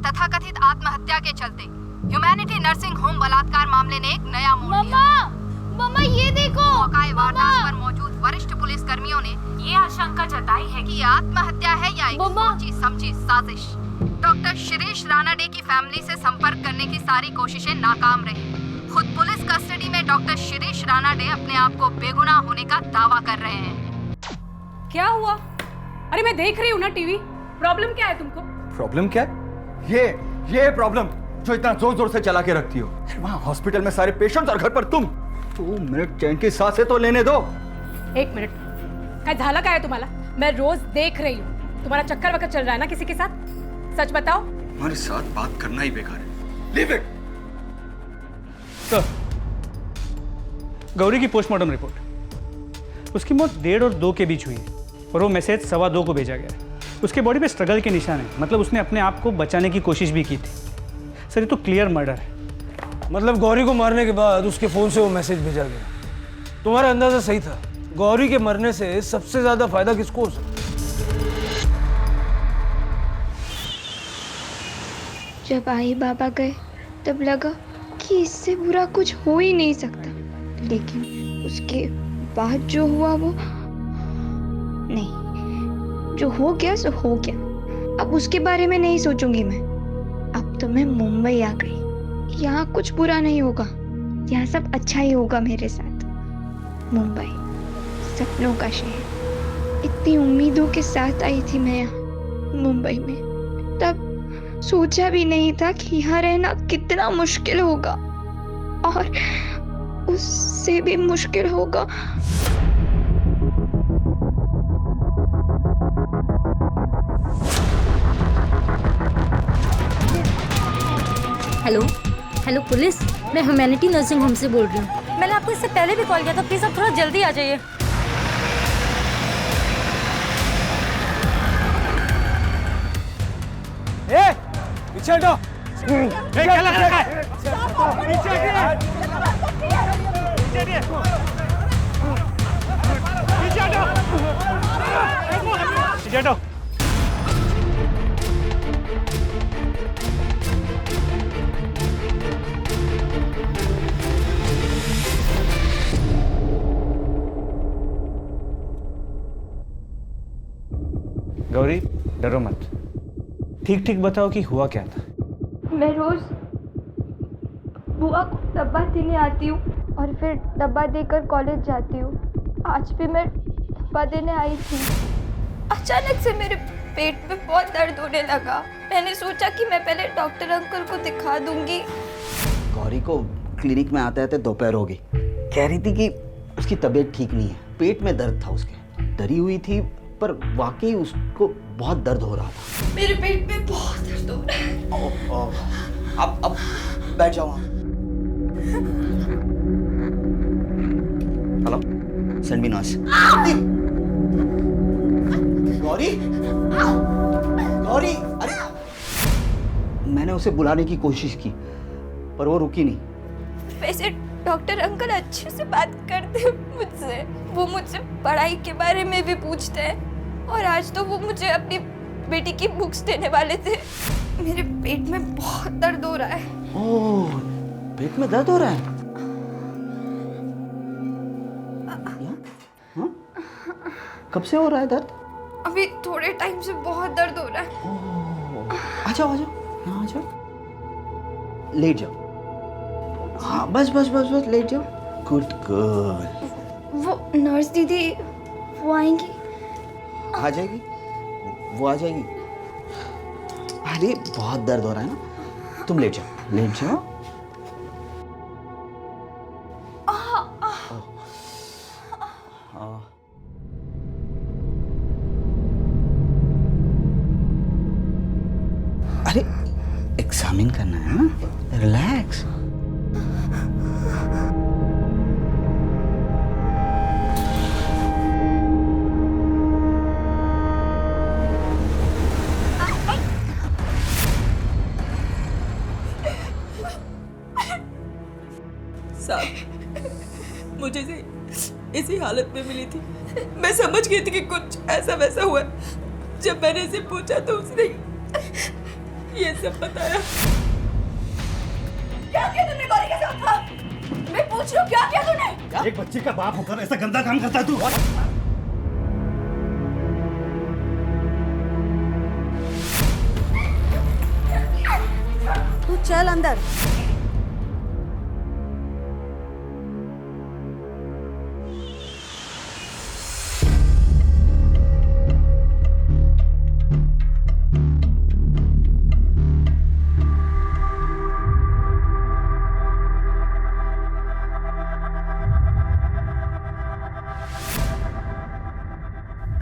तथाकथित आत्महत्या के चलते ह्यूमैनिटी नर्सिंग होम बलात्कार मामले ने एक नया मोड़ लिया। मम्मा ये देखो। मौका वारदात पर मौजूद वरिष्ठ पुलिस कर्मियों ने ये आशंका जताई है कि ये आत्महत्या है या एक सोची समझी साजिश। डॉक्टर शिरीष रानाडे की फैमिली से संपर्क करने की सारी कोशिशें नाकाम रही। खुद पुलिस कस्टडी में डॉक्टर शिरीष रानाडे अपने आप को बेगुनाह होने का दावा कर रहे हैं। क्या हुआ? अरे मैं देख रही हूँ ना टीवी। प्रॉब्लम क्या है तुमको? प्रॉब्लम क्या है? ये प्रॉब्लम जो इतना जोर जोर से चला के रखती हो। वहाँ हॉस्पिटल में सारे पेशेंट्स और घर पर तुम। 2 मिनट चैन की सांसें तो लेने दो। 1 मिनट। क्या झाला का है तुम्हारा? मैं रोज देख रही हूँ। तुम्हारा चक्कर वक्कर चल रहा है ना किसी के साथ? सच बताओ। हमारे साथ बात करना ही बेकार है। Leave it. गौरी की पोस्टमार्टम रिपोर्ट। उसकी मौत 1:30 और 2 के बीच हुई है और वो मैसेज 2:15 को भेजा गया है। उसके बॉडी पे स्ट्रगल के निशान है, मतलब उसने अपने आप को बचाने की कोशिश भी की थी। सर ये तो क्लियर मर्डर है। मतलब गौरी को मारने के बाद उसके फोन से वो मैसेज भेजा गया। तुम्हारा अंदाजा सही था। गौरी के मरने से सबसे ज्यादा फायदा किसको हो सकता? जब आई बाबा गए तब लगा कि इससे बुरा कुछ हो ही नहीं सकता, लेकिन उसके बाद जो हुआ वो नहीं, जो हो गया सो हो गया। अब उसके बारे में नहीं सोचूंगी मैं। अब तो मैं मुंबई आ गई। यहाँ कुछ बुरा नहीं होगा, यहाँ सब अच्छा ही होगा मेरे साथ। मुंबई सपनों का शहर। इतनी उम्मीदों के साथ आई थी मैं यहाँ मुंबई में। तब सोचा भी नहीं था कि यहाँ रहना कितना मुश्किल होगा, और उससे भी मुश्किल होगा। हेलो पुलिस, मैं ह्यूमैनिटी नर्सिंग होम से बोल रही हूँ। मैंने आपको इससे पहले भी कॉल किया था, प्लीज आप थोड़ा जल्दी आ जाइए। पीछे हटो। क्या लग रहा है? पीछे हटो। गौरी डरो मत, ठीक ठीक बताओ कि हुआ क्या था। मैं रोज बुआ को डब्बा देने आती हूँ और फिर डब्बा देकर कॉलेज जाती हूँ। आज भी मैं डब्बा देने आई थी। अचानक से मेरे पेट में बहुत दर्द होने लगा। मैंने सोचा कि मैं पहले डॉक्टर अंकल को दिखा दूंगी। गौरी को क्लिनिक में आते आते दोपहर हो गई। कह रही थी कि उसकी तबीयत ठीक नहीं है, पेट में दर्द था उसके। डरी हुई थी पर वाकई उसको बहुत दर्द हो रहा था। मेरे पेट में बहुत दर्द हो रहा है। अब बैठ जाओ। Hello, send me nurse. Gauri, Gauri, अरे मैंने उसे बुलाने की कोशिश की पर वो रुकी नहीं। वैसे डॉक्टर अंकल अच्छे से बात करते हैं मुझसे। वो मुझसे पढ़ाई के बारे में भी पूछते हैं, और आज तो वो मुझे अपनी बेटी की बुक्स देने वाले थे। मेरे पेट में बहुत दर्द हो रहा है। ओह, पेट में दर्द हो रहा है? हाँ? कब से हो रहा है दर्द? अभी थोड़े टाइम से बहुत दर्द हो रहा है। आ जाओ, यहाँ आ जाओ। लेट जाओ। हाँ बस लेट जाओ। Good girl. वो नर्स दीदी वो आएंगी? आ जाएगी, वो आ जाएगी। अरे बहुत दर्द हो रहा है ना, तुम लेट जाओ। अरे एग्जामिन करना है ना, रिलैक्स। मुझे इसी हालत में मिली थी। मैं समझ गई थी कि कुछ ऐसा वैसा हुआ। जब मैंने इसे पूछा तो उसने ये सब बताया। क्या किया तुमने गौरी के साथ? हाँ? मैं पूछ रही हूँ क्या किया तूने? एक बच्ची का बाप होकर ऐसा गंदा काम करता है तू? तू चल अंदर।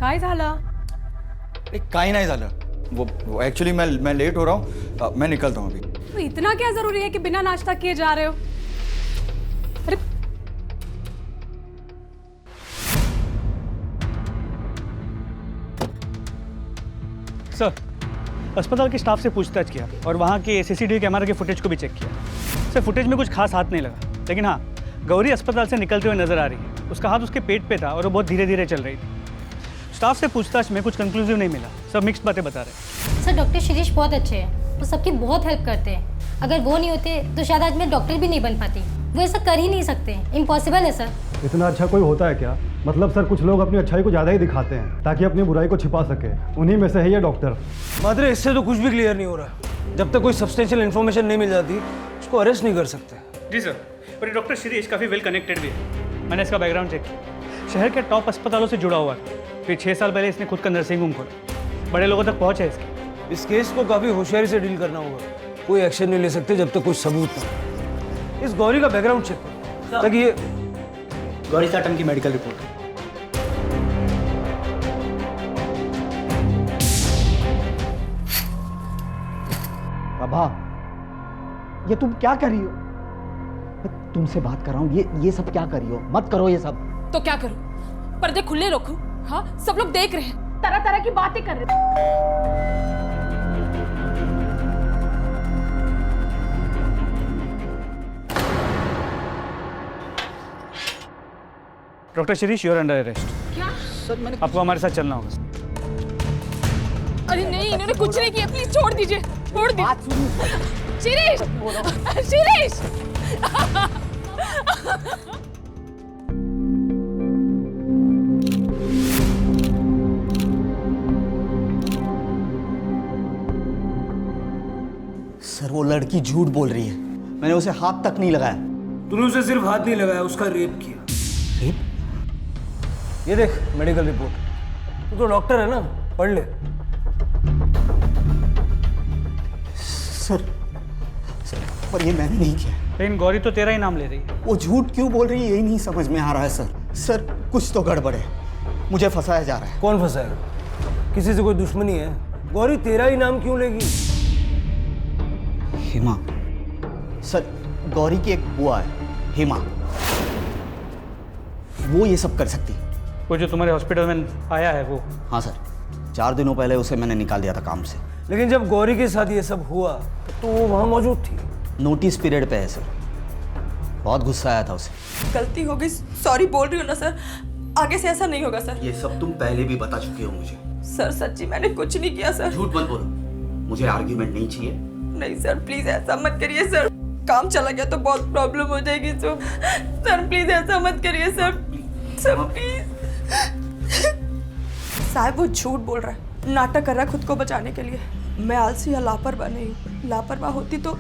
काय झालं? काही नाही झालं. वो एक्चुअली मैं लेट हो रहा हूँ. मैं निकलता हूँ अभी. तो इतना क्या जरूरी है कि बिना नाश्ता किए जा रहे हो? अरे सर, अस्पताल के स्टाफ से पूछताछ किया और वहाँ के सीसीटीवी कैमरा के फुटेज को भी चेक किया. सर, फुटेज में कुछ खास हाथ नहीं लगा, लेकिन हाँ, गौरी अस्पताल से निकलते हुए नजर आ रही है. उसका हाथ उसके पेट पे था और वो बहुत धीरे धीरे चल रही थी. स्टाफ से पूछताछ में कुछ कंक्लूसिव नहीं मिला. सब मिक्स्ड बातें बता रहे हैं. सर डॉक्टर शिरीष बहुत अच्छे हैं, वो सबकी बहुत हेल्प करते हैं। अगर वो नहीं होते तो शायद आज मैं डॉक्टर भी नहीं बन पाती। वो ऐसा कर ही नहीं सकते, इम्पॉसिबल है सर। इतना अच्छा कोई होता है क्या? मतलब सर, कुछ लोग अपनी अच्छाई को ज़्यादा ही दिखाते हैं ताकि अपनी बुराई को छिपा सके. उन्हीं में से है ये डॉक्टर. मात्रे, इससे तो कुछ भी क्लियर नहीं हो रहा. जब तक कोई सब्सटेंशियल इन्फॉर्मेशन नहीं मिल जाती उसको अरेस्ट नहीं कर सकते. जी सर, पर ये डॉक्टर शिरीष काफ़ी वेल कनेक्टेड भी है. मैंने इसका बैकग्राउंड चेक किया. शहर के टॉप अस्पतालों से जुड़ा हुआ था. फिर 6 साल पहले इसने खुद का नर्सिंग होम खोला. बड़े लोगों तक पहुँच है इसकी. इस केस को काफ़ी होशियारी से डील करना होगा. कोई एक्शन नहीं ले सकते जब तक कोई सबूत ना. इस गौरी का बैकग्राउंड चेक करो ताकि ये गौरी साटम की मेडिकल रिपोर्ट. बाबा, ये तुम क्या कर रही हो? मैं तुमसे बात कर रहा हूँ. ये सब क्या कर रही हो? मत करो ये सब. तो क्या करूं? पर्दे खुले रखूं? हाँ, सब लोग देख रहे हैं, तरह तरह की बातें कर रहे हैं. Doctor Shirish, you are under arrest. क्या? आपको हमारे साथ चलना होगा. अरे नहीं, इन्होंने कुछ नहीं किया, प्लीज छोड़ दीजिए, छोड़ दीजिए. शिरीष, शिरीष. सर, वो लड़की झूठ बोल रही है. मैंने उसे हाथ तक नहीं लगाया. तूने उसे सिर्फ हाथ नहीं लगाया, उसका रेप किया. रेप? ये देख मेडिकल रिपोर्ट. तू तो डॉक्टर है ना, पढ़ ले. सर, पर ये मैंने नहीं किया. लेकिन गौरी तो तेरा ही नाम ले रही है. वो झूठ क्यों बोल रही है यही नहीं समझ में आ रहा है सर. सर, कुछ तो गड़बड़ है. मुझे फंसाया जा रहा है. कौन फंसाएगा? किसी से कोई दुश्मनी है? गौरी तेरा ही नाम क्यों लेगी? हिमा. सर, गौरी की एक बुआ है, हिमा. वो ये सब कर सकती है. वो जो तुम्हारे हॉस्पिटल में आया है वो? हाँ सर, 4 दिनों पहले उसे मैंने निकाल दिया था काम से. लेकिन जब गौरी के साथ ये सब हुआ तो वो वहाँ मौजूद थी. नोटिस पीरियड पे है सर. बहुत गुस्सा आया था उसे. गलती हो गई, सॉरी बोल रही हूँ ना सर. आगे से ऐसा नहीं होगा सर. ये सब तुम पहले भी बता चुके हो मुझे. सर सच्ची मैंने कुछ नहीं किया सर. झूठ मत बोलो. मुझे आर्ग्यूमेंट नहीं चाहिए. नहीं सर, प्लीज ऐसा मत करिए सर. काम चला गया तो बहुत प्रॉब्लम हो जाएगी. तो सर प्लीज ऐसा मत करिए सर. Sir please. साहब, वो झूठ बोल रहा है, नाटक कर रहा है खुद को बचाने के लिए. मैं आलसी या लापरवाह नहीं हूँ. लापरवाह होती तो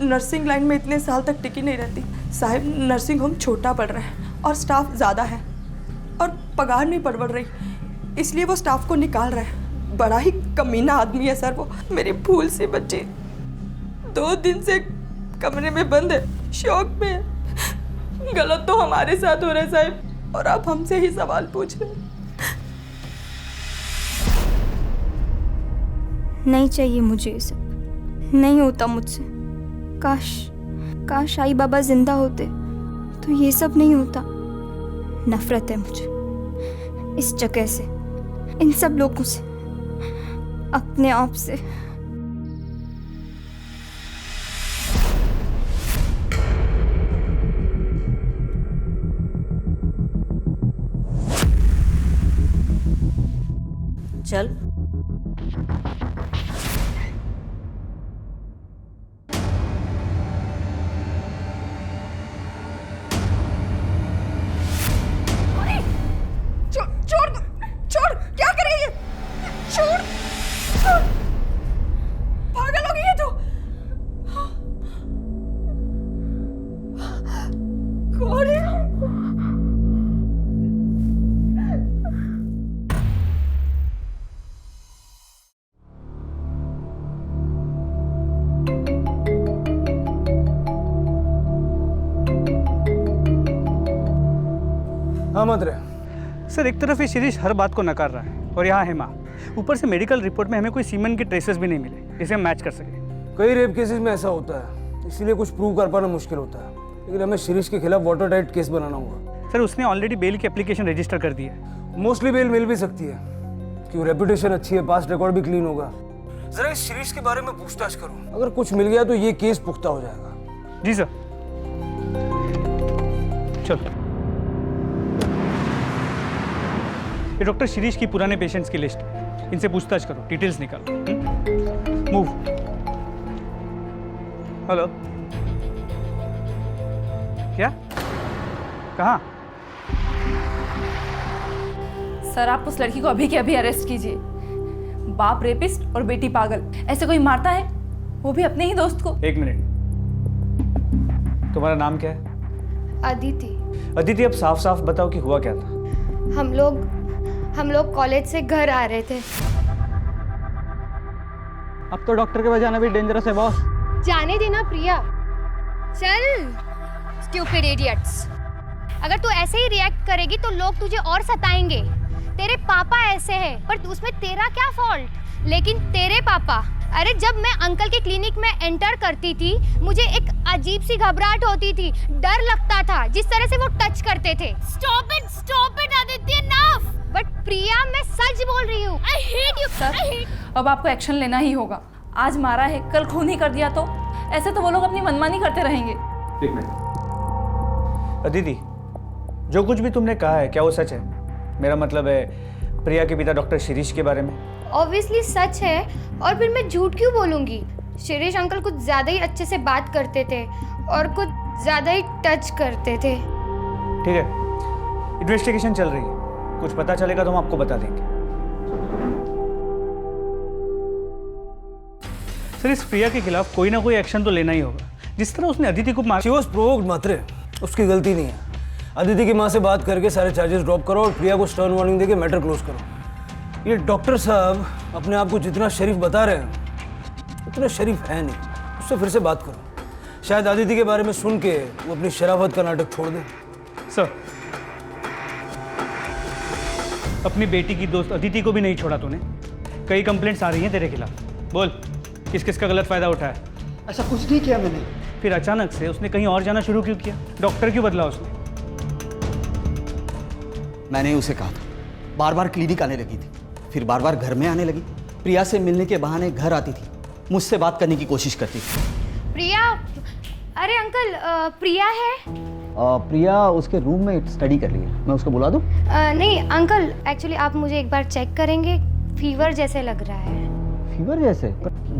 नर्सिंग लाइन में इतने साल तक टिकी नहीं रहती. साहब, नर्सिंग होम छोटा पड़ रहा है और स्टाफ ज़्यादा है और पगार नहीं बढ़ रही, इसलिए वो स्टाफ को निकाल रहा है. बड़ा ही कमीना आदमी है सर वो. मेरी भूल से बच्चे 2 दिन से कमरे में बंद है, शौक में है. गलत तो हमारे साथ हो रहा है साहब, और आप हमसे ही सवाल पूछ रहे हैं. नहीं चाहिए मुझे ये सब. नहीं होता मुझसे. काश आई बाबा जिंदा होते तो ये सब नहीं होता. नफरत है मुझे इस जगह से, इन सब लोगों से, अपने आप से. चल. हाँ मत रहे। सर एक तरफ ये शिरीष हर बात को नकार रहा है और यहाँ है माँ, ऊपर से मेडिकल रिपोर्ट में हमें कोई सीमन के ट्रेसेस भी नहीं मिले जिसे हम मैच कर सके। कई रेप केसेस में ऐसा होता है, इसीलिए कुछ प्रूव कर पाना मुश्किल होता है, लेकिन हमें शिरीष के खिलाफ वाटर टाइट केस बनाना होगा। सर उसने ऑलरेडी बेल की एप्लीकेशन रजिस्टर कर दी है। मोस्टली बेल मिल भी सकती है क्योंकि रेपुटेशन अच्छी है, पास्ट रिकॉर्ड भी क्लीन होगा। जरा इस शिरीष के बारे में पूछताछ करो, अगर कुछ मिल गया तो ये केस पुख्ता हो जाएगा। जी सर। चलो, ये डॉक्टर शिरीष की पुराने पेशेंट्स की लिस्ट है, इनसे पूछताछ करो, डिटेल्स निकालो। मूव। हेलो, क्या? कहाँ? सर आप उस लड़की को अभी के अभी अरेस्ट कीजिए। बाप रेपिस्ट और बेटी पागल, ऐसे कोई मारता है, वो भी अपने ही दोस्त को। एक मिनट, तुम्हारा नाम क्या है? अदिति। अदिति, अब साफ साफ बताओ कि हुआ क्या था। हम लोग कॉलेज से घर आ रहे थे। अब तो डॉक्टर के पास जाना भी डेंजरस है बॉस। जाने देना प्रिया। चल स्टूपिड इडियट्स। अगर तू ऐसे ही रिएक्ट करेगी तो लोग तुझे और सताएंगे। तेरे पापा ऐसे हैं, पर उसमें तेरा क्या फॉल्ट? लेकिन तेरे पापा, अरे जब मैं अंकल के क्लिनिक में एंटर करती थी मुझे एक अजीब सी घबराहट होती थी, डर लगता था जिस तरह से वो टच करते थे। Stop it Aditya, enough. But Priya मैं सच बोल रही हूँ। I hate you sir. अब आपको एक्शन लेना ही होगा। आज मारा है, कल खून ही कर दिया तो ऐसे तो वो लोग अपनी मनमानी करते रहेंगे। एक मिनट। अदिति, जो कुछ भी तुमने कहा है क्या वो सच है? मेरा मतलब है प्रिया के पिता डॉक्टर शिरीष के बारे में। ऑब्वियसली सच है, और फिर मैं झूठ क्यों बोलूंगी? शिरीष अंकल कुछ ज्यादा ही अच्छे से बात करते थे और कुछ ज्यादा ही टच करते थे। ठीक है, इन्वेस्टिगेशन चल रही है, कुछ पता चलेगा तो हम आपको बता देंगे। सर इस प्रिया के खिलाफ कोई ना कोई एक्शन तो लेना ही होगा। जिस तरह उसने अदिति को मार। शी वाज प्रोवोक्ड मात्रे, उसकी गलती नहीं है। अदिति की माँ से बात करके सारे चार्जेस ड्रॉप करो और प्रिया को स्टर्न वार्निंग देके मैटर क्लोज करो। ये डॉक्टर साहब अपने आप को जितना शरीफ बता रहे हैं उतना शरीफ है नहीं, उससे फिर से बात करो। शायद अदिति के बारे में सुन के वो अपनी शराफत का नाटक छोड़ दे। सर अपनी बेटी की दोस्त अदिति को भी नहीं छोड़ा तूने। कई कंप्लेंट्स आ रही हैं तेरे खिलाफ, बोल किस किस का गलत फायदा उठाया? ऐसा कुछ नहीं किया मैंने। फिर अचानक से उसने कहीं और जाना शुरू क्यों किया? डॉक्टर क्यों बदला उसने? मैंने उसे कहा था, बार बार क्लिनिक आने लगी थी, फिर बार बार घर में आने लगी। प्रिया से मिलने के बहाने घर आती थी, मुझसे बात करने की कोशिश करती थी। प्रिया, अरे अंकल प्रिया है? प्रिया उसके रूम में स्टडी कर रही है, मैं उसको बुला दूं? नहीं अंकल, एक्चुअली आप मुझे एक बार चेक करेंगे, फीवर जैसे लग रहा है। फीवर जैसे?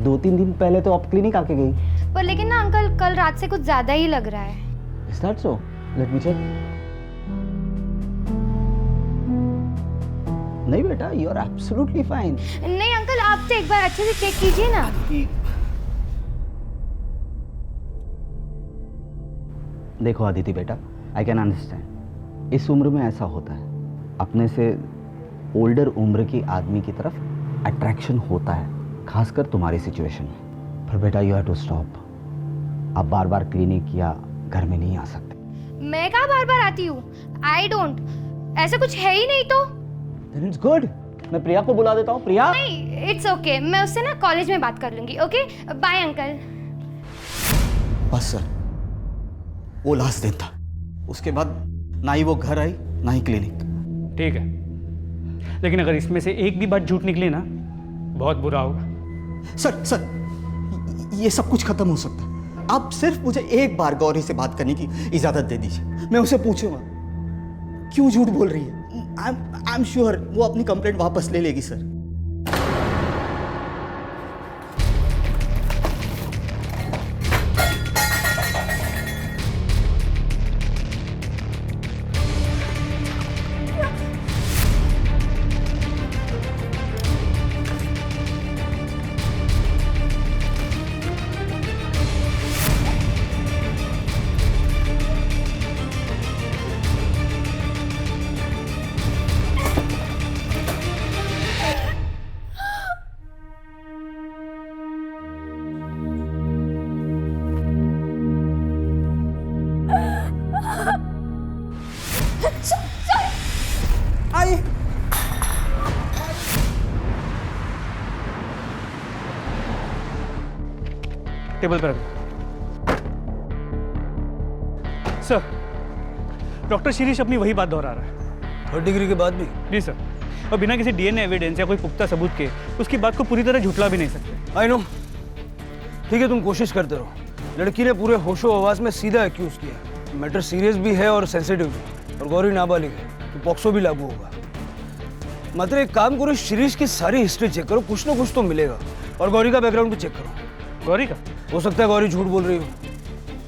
2-3 दिन पहले तो आप क्लिनिक आके गई। पर लेकिन ना अंकल कल रात से कुछ ज्यादा ही लग रहा है। Is that so? Let me check. नहीं बेटा, you are absolutely fine. नहीं अंकल, आप तो एक बार अच्छे से चेक कीजिए ना। देखो अदिति बेटा, आई कैन अंडरस्टैंड, इस उम्र में ऐसा होता है, अपने से ओल्डर उम्र की आदमी की तरफ अट्रैक्शन होता है, खासकर तुम्हारी सिचुएशन में। पर बेटा यू हैव टू स्टॉप। आप बार बार क्लिनिक या घर में नहीं आ सकते। मैं कहाँ बार बार आती हूँ? आई डोंट, ऐसा कुछ है ही नहीं तो। Then it's good. मैं प्रिया को बुला देता हूँ। प्रिया? नहीं, इट्स ओके, मैं उससे ना कॉलेज में बात कर लूंगी। Okay bye uncle. बस सर, वो लास्ट दिन था, उसके बाद ना ही वो घर आई ना ही क्लिनिक। ठीक है, लेकिन अगर इसमें से एक भी बात झूठ निकले ना बहुत बुरा होगा। सर ये सब कुछ खत्म हो सकता है। आप सिर्फ मुझे एक बार गौरी से बात करने की इजाजत दे दीजिए, मैं उसे पूछूंगा क्यों झूठ बोल रही है। आई एम श्योर वो अपनी कंप्लेंट वापस ले लेगी सर। टेबल पर रख। सर, डॉक्टर शिरीष अपनी वही बात दोहरा रहा है। 3rd डिग्री के बाद भी? जी सर, और बिना किसी डीएनए एविडेंस या कोई पुख्ता सबूत के उसकी बात को पूरी तरह झुठला भी नहीं सकते। आई नो, ठीक है, तुम कोशिश करते रहो। लड़की ने पूरे होशो आवाज में सीधा एक्यूज किया। मैटर सीरियस भी है और सेंसिटिव भी, और गौरी नाबालिग है तो पॉक्सो भी लागू होगा। मात्र एक काम करो, शिरीष की सारी हिस्ट्री चेक करो, कुछ ना कुछ तो मिलेगा। और गौरी का बैकग्राउंड भी चेक करो। गौरी का? हो सकता है गौरी झूठ बोल रही हो,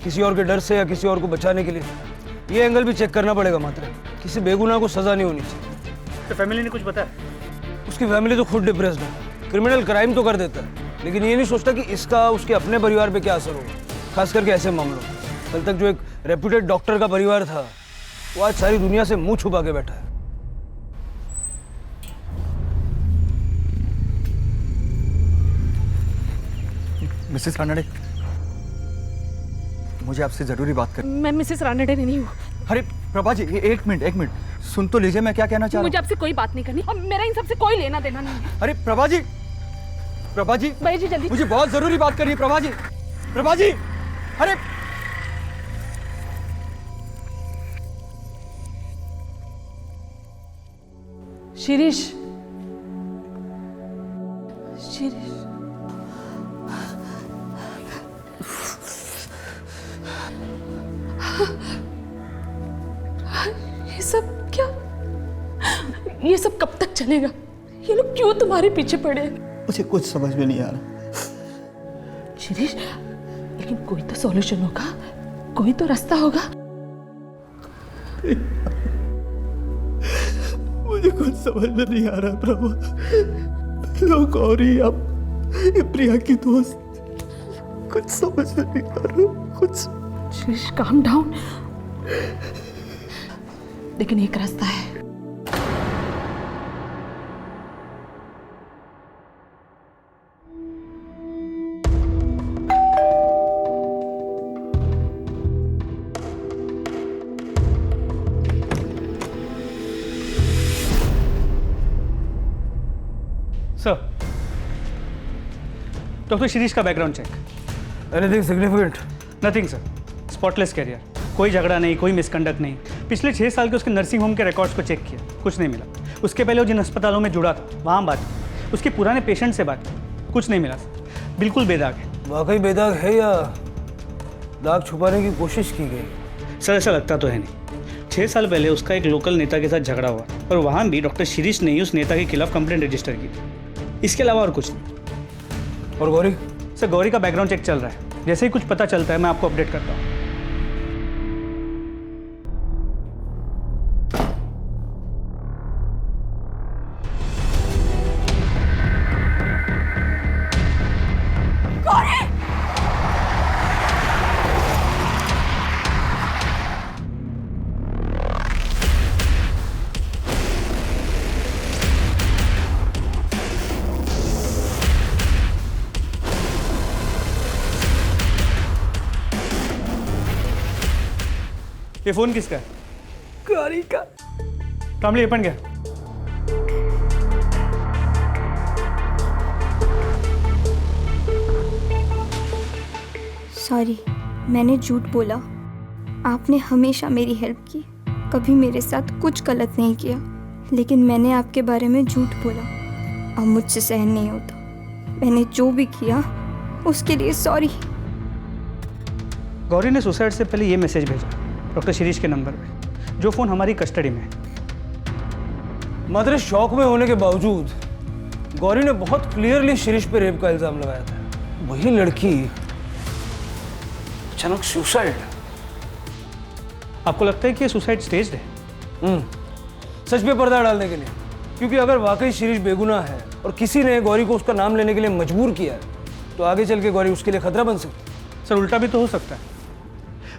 किसी और के डर से या किसी और को बचाने के लिए। ये एंगल भी चेक करना पड़ेगा। मात्र किसी बेगुनाह को सजा नहीं होनी चाहिए। तो फैमिली ने कुछ बताया? उसकी फैमिली तो खुद डिप्रेस्ड है। क्रिमिनल क्राइम तो कर देता है, लेकिन ये नहीं सोचता कि इसका उसके अपने परिवार पे क्या असर होगा, खास करके ऐसे मामलों में। कल तक जो एक रेप्यूटेड डॉक्टर का परिवार था, वो आज सारी दुनिया से मुंह छुपा के बैठा है। मिसेस रानडे, मुझे आपसे जरूरी बात करनी। मैं मिसेस रानडे नहीं हूँ। अरे प्रभा जी, एक मिनट सुन तो लीजिए, मैं क्या कहना चाह रहा हूँ। मुझे आपसे कोई बात नहीं करनी और मेरा इन सबसे कोई लेना देना नहीं है। अरे प्रभा जी भाई जी जल्दी, मुझे बहुत जरूरी बात करनी है। प्रभा जी, अरे शिरीष, ये सब कब तक चलेगा? ये लोग क्यों तुम्हारे पीछे पड़े हैं? मुझे कुछ समझ में नहीं आ रहा। शिरीष, लेकिन कोई तो सॉल्यूशन होगा, कोई तो रास्ता होगा। मुझे कुछ समझ में नहीं आ रहा प्रभु। लोग गौरी, अब ये प्रिया की दोस्त, कुछ समझ में नहीं आ रहा कुछ। Shirish, calm down. लेकिन एक रास्ता है। सर, डॉक्टर शिरीष का background check. Anything significant? Nothing sir, spotless career, कोई झगड़ा नहीं, कोई मिसकंडक्ट नहीं। पिछले 6 साल के उसके नर्सिंग होम के रिकॉर्ड्स को चेक किया, कुछ नहीं मिला। उसके पहले वो जिन अस्पतालों में जुड़ा था वहाँ बात की, उसके पुराने पेशेंट से बात की, कुछ नहीं मिला सर, बिल्कुल बेदाग है। वाकई बेदाग है या दाग छुपाने की कोशिश की गई? सर ऐसा लगता तो है नहीं। 6 साल पहले उसका एक लोकल नेता के साथ झगड़ा हुआ और वहाँ भी डॉक्टर शिरीष ने ही उस नेता के खिलाफ कंप्लेंट रजिस्टर की थी। इसके अलावा और कुछ नहीं। और गौरी? सर गौरी का बैकग्राउंड चेक चल रहा है, जैसे ही कुछ पता चलता है मैं आपको अपडेट करता हूँ। ये फोन किसका है? गौरी का। कामली ये पण घ्या। सॉरी, मैंने झूठ बोला। आपने हमेशा मेरी हेल्प की, कभी मेरे साथ कुछ गलत नहीं किया, लेकिन मैंने आपके बारे में झूठ बोला। अब मुझसे सहन नहीं होता। मैंने जो भी किया उसके लिए सॉरी। गौरी ने सुसाइड से पहले ये मैसेज भेजा डॉक्टर शिरीष के नंबर पे, जो फ़ोन हमारी कस्टडी में है। मात्र शौक में होने के बावजूद गौरी ने बहुत क्लियरली शिरीष पे रेप का इल्जाम लगाया था। वही लड़की अचानक सुसाइड। आपको लगता है कि ये सुसाइड स्टेज्ड है? सच पे पर्दा डालने के लिए, क्योंकि अगर वाकई शिरीष बेगुनाह है और किसी ने गौरी को उसका नाम लेने के लिए मजबूर किया है, तो आगे चल के गौरी उसके लिए खतरा बन सकती है। सर उल्टा भी तो हो सकता है।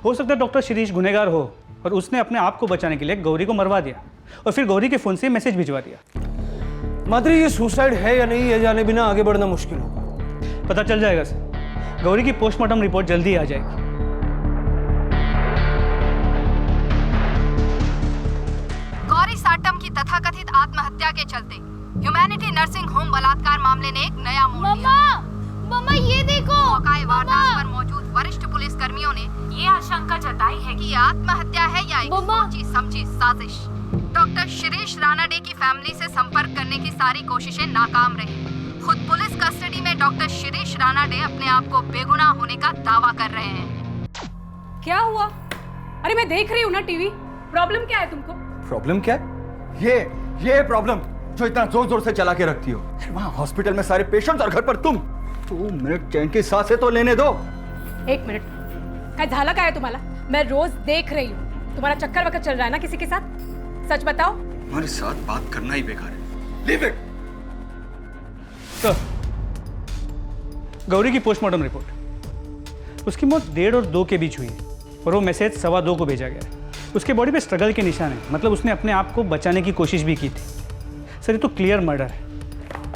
हो सकता है डॉक्टर शिरीष गुनहगार हो और उसने अपने आप को बचाने के लिए गौरी को मरवा दिया और फिर गौरी के फ़ोन से मैसेज भिजवा दिया। मात्र ये सुसाइड है या नहीं, ये जाने बिना आगे बढ़ना मुश्किल होगा। पता चल जाएगा सर। गौरी की पोस्टमार्टम रिपोर्ट जल्दी आ जाएगी। गौरी साटम की तथाकथित आत्महत्या के चलते ह्यूमैनिटी नर्सिंग होम बलात्कार मामले ने एक नया मोड़ लिया। मम्मा ये देखो। मौका वारदात पर रही है कि ये आत्महत्या है या एक सोची समझी साजिश। डॉक्टर शिरीष रानाडे की फैमिली से संपर्क करने की सारी कोशिशें नाकाम रही। खुद पुलिस कस्टडी में डॉक्टर शिरीष रानाडे अपने आप को बेगुनाह होने का दावा कर रहे हैं। क्या हुआ? अरे मैं देख रही हूँ ना टीवी। प्रॉब्लम क्या है तुमको? प्रॉब्लम क्या है? ये प्रॉब्लम जो इतना जोर जोर से चला के रखती हो। वहाँ हॉस्पिटल में सारे पेशेंट्स और घर पर तुम। 2 मिनट चैन की सांसें तो लेने दो। 1 मिनट। काय झाला काय तुम्हाला? मैं रोज देख रही हूँ। तुम्हारा चक्कर वक्कर चल रहा है ना किसी के साथ? सच बताओ। हमारे साथ बात करना ही बेकार है। Leave it. सर, गौरी की पोस्टमार्टम रिपोर्ट। उसकी मौत 1:30 और 2 के बीच हुई है और वो मैसेज 2:15 को भेजा गया है। उसके बॉडी पे स्ट्रगल के निशान है, मतलब उसने अपने आप को बचाने की कोशिश भी की थी। सर, ये तो क्लियर मर्डर है।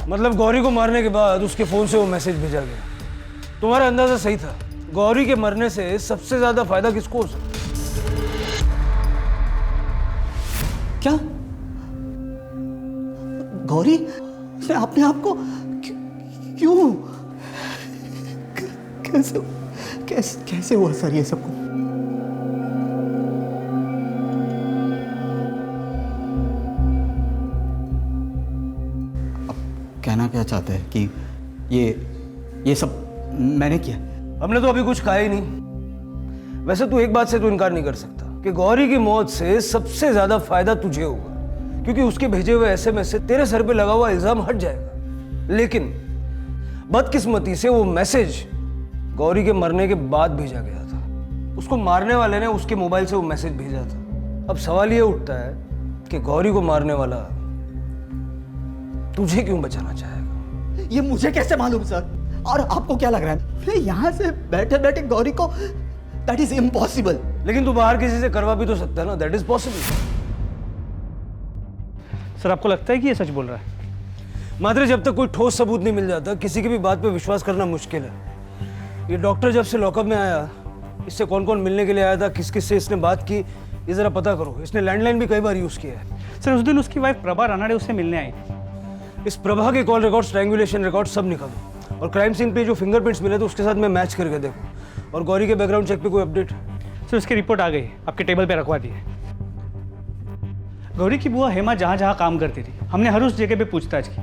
मतलब गौरी को मारने के बाद उसके फ़ोन से वो मैसेज भेजा गया। तुम्हारा अंदाज़ा सही था। गौरी के मरने से सबसे ज़्यादा फायदा किसको हो सकता? क्या गौरी ने अपने आप को क्यों कैसे हुआ सर ये सब कुछ? कहना क्या चाहते हैं कि ये सब मैंने किया? हमने तो अभी कुछ कहा ही नहीं। वैसे तू एक बात से तो इनकार नहीं कर सकता कि गौरी की मौत से सबसे ज्यादा फायदा तुझे होगा, क्योंकि उसके भेजे हुए एसएमएस से तेरे सर पे लगा हुआ इल्जाम हट जाएगा। लेकिन बदकिस्मती से वो मैसेज गौरी के मरने के बाद भेजा गया था। उसको मारने वाले ने उसके मोबाइल से वो मैसेज भेजा था। अब सवाल ये उठता है कि गौरी को मारने वाला तुझे क्यों बचाना चाहेगा? ये मुझे कैसे मालूम सर? और आपको क्या लग रहा है मैं यहाँ से बैठे बैठे गौरी को? That is impossible. लेकिन तू बाहर किसी से करवा भी तो सकता है ना। That is possible. सर, आपको लगता है कि ये सच बोल रहा है? मात्र जब तक कोई ठोस सबूत नहीं मिल जाता किसी की भी बात पे विश्वास करना मुश्किल है। ये डॉक्टर जब से लॉकअप में आया, इससे कौन कौन मिलने के लिए आया था, किस किस से इसने बात की, ये जरा पता करो। इसने लैंडलाइन भी कई बार यूज किया है। सर, उस दिन उसकी वाइफ प्रभा रानाडे उससे मिलने आई थी। इस प्रभा के कॉल रिकॉर्ड, स्ट्रैंगुलेशन रिकॉर्ड सब निकालो और क्राइम सीन पे जो फिंगरप्रिंट्स मिले थे उसके साथ में मैच करके देखो। और गौरी के बैकग्राउंड चेक पे कोई अपडेट? सर, उसकी रिपोर्ट आ गई, आपके टेबल पे रखवा दी है। गौरी की बुआ हेमा जहाँ जहाँ काम करती थी, हमने हर उस जगह पे पूछताछ की।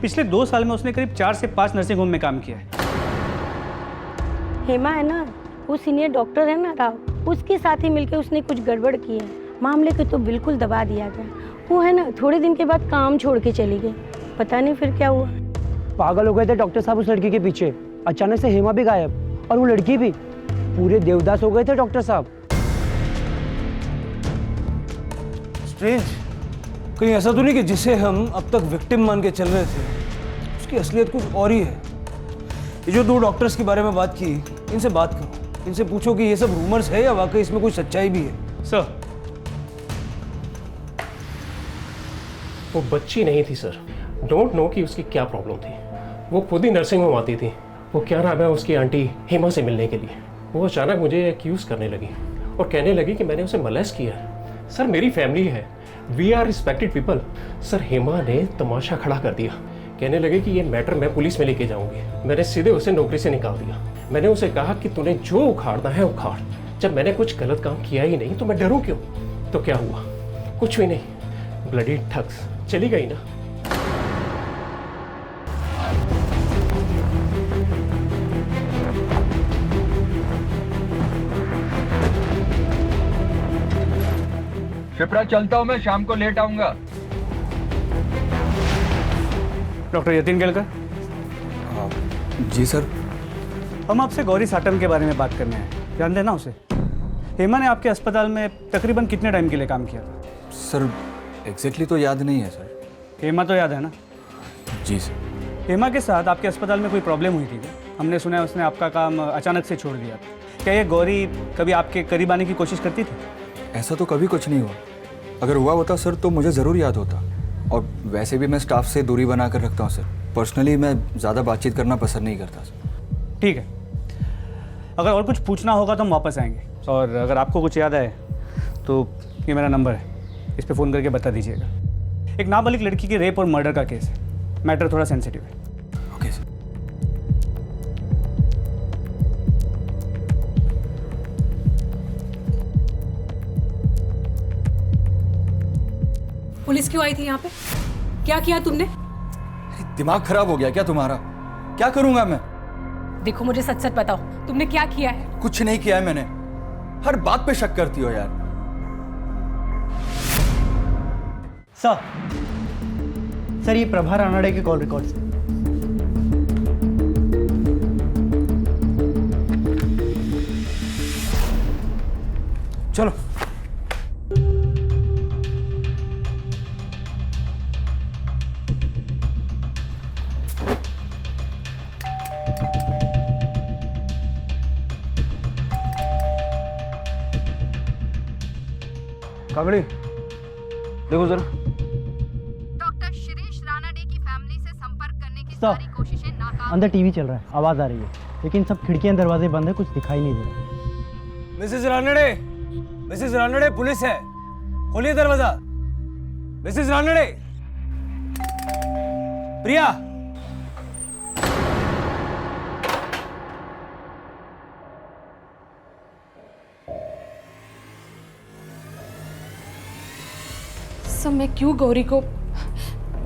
पिछले 2 साल में उसने करीब 4 से 5 नर्सिंग होम में काम किया है। हेमा है ना, वो सीनियर डॉक्टर है ना राव, उसके साथ ही मिलकर उसने कुछ गड़बड़ की है। मामले को तो बिल्कुल दबा दिया गया। वो है ना, थोड़े दिन के बाद काम छोड़ के चली गई। पता नहीं फिर क्या हुआ। पागल हो गए थे डॉक्टर साहब उस लड़की के पीछे। अचानक से हेमा भी गायब और वो लड़की भी। पूरे देवदास हो गए थे डॉक्टर साहब। स्ट्रेंज। कहीं ऐसा तो नहीं कि जिसे हम अब तक विक्टिम मान के चल रहे थे उसकी असलियत कुछ और ही है? ये जो 2 डॉक्टर्स के बारे में बात की, इनसे बात करो। इनसे पूछो कि ये सब रूमर्स है या वाकई इसमें कोई सच्चाई भी है। सर, वो बच्ची नहीं थी सर। डोंट नो कि उसकी क्या प्रॉब्लम थी। वो खुद ही नर्सिंग होम आती थी। वो क्या नाम है उसकी आंटी हेमा से मिलने के लिए। वो अचानक मुझे एक्यूज़ करने लगी और कहने लगी कि मैंने उसे मोलेस्ट किया है। सर, मेरी फैमिली है, we are respected people. Sir, Hema ने तमाशा खड़ा कर दिया। कहने लगे कि ये मैटर मैं पुलिस में लेके जाऊंगी। मैंने सीधे उसे नौकरी से निकाल दिया। मैंने उसे कहा कि तूने जो उखाड़ना है उखाड़। जब मैंने कुछ गलत काम किया ही नहीं तो मैं डरूं क्यों? तो क्या हुआ? कुछ भी नहीं। Bloody thugs. चली गई ना। शिप्रा, चलता हूं मैं, शाम को लेट आऊंगा। डॉक्टर यतीन केलकर। जी सर। हम आपसे गौरी साटम के बारे में बात करने हैं। ध्यान देना उसे। हेमा ने आपके अस्पताल में तकरीबन कितने टाइम के लिए काम किया था? सर, एग्जैक्टली तो याद नहीं है सर। हेमा तो याद है ना? जी सर। हेमा के साथ आपके अस्पताल में कोई प्रॉब्लम हुई थी क्या? हमने सुना है उसने आपका काम अचानक से छोड़ दिया था। क्या ये गौरी कभी आपके करीब आने की कोशिश करती थी? ऐसा तो कभी कुछ नहीं हुआ। अगर हुआ होता सर तो मुझे ज़रूर याद होता। और वैसे भी मैं स्टाफ से दूरी बना कर रखता हूँ सर। पर्सनली मैं ज़्यादा बातचीत करना पसंद नहीं करता सर। ठीक है, अगर और कुछ पूछना होगा तो हम वापस आएंगे। और अगर आपको कुछ याद आए तो ये मेरा नंबर है, इस पर फ़ोन करके बता दीजिएगा। एक नाबालिग लड़की के रेप और मर्डर का केस है। मैटर थोड़ा सेंसिटिव है। Okay sir. पुलिस क्यों आई थी यहाँ पे? क्या किया तुमने? दिमाग खराब हो गया क्या तुम्हारा? क्या करूंगा मैं? देखो मुझे सच सच बताओ, तुमने क्या किया है? कुछ नहीं किया है मैंने। हर बात पे शक करती हो यार। सर ये प्रभा रानाडे के कॉल रिकॉर्ड्स। चलो। काकड़ी देखो जरा। डॉक्टर शिरीष रानाडे की फैमिली से संपर्क करने की सारी कोशिशें नाकाम। अंदर टीवी चल रहा है, आवाज आ रही है, लेकिन सब खिड़कियां दरवाजे बंद है, कुछ दिखाई नहीं दे रहा। Mrs Ranade, Mrs Ranade, police है, खोलिए दरवाजा। मिसेस रानडे, प्रिया। सब मैं क्यों गौरी को,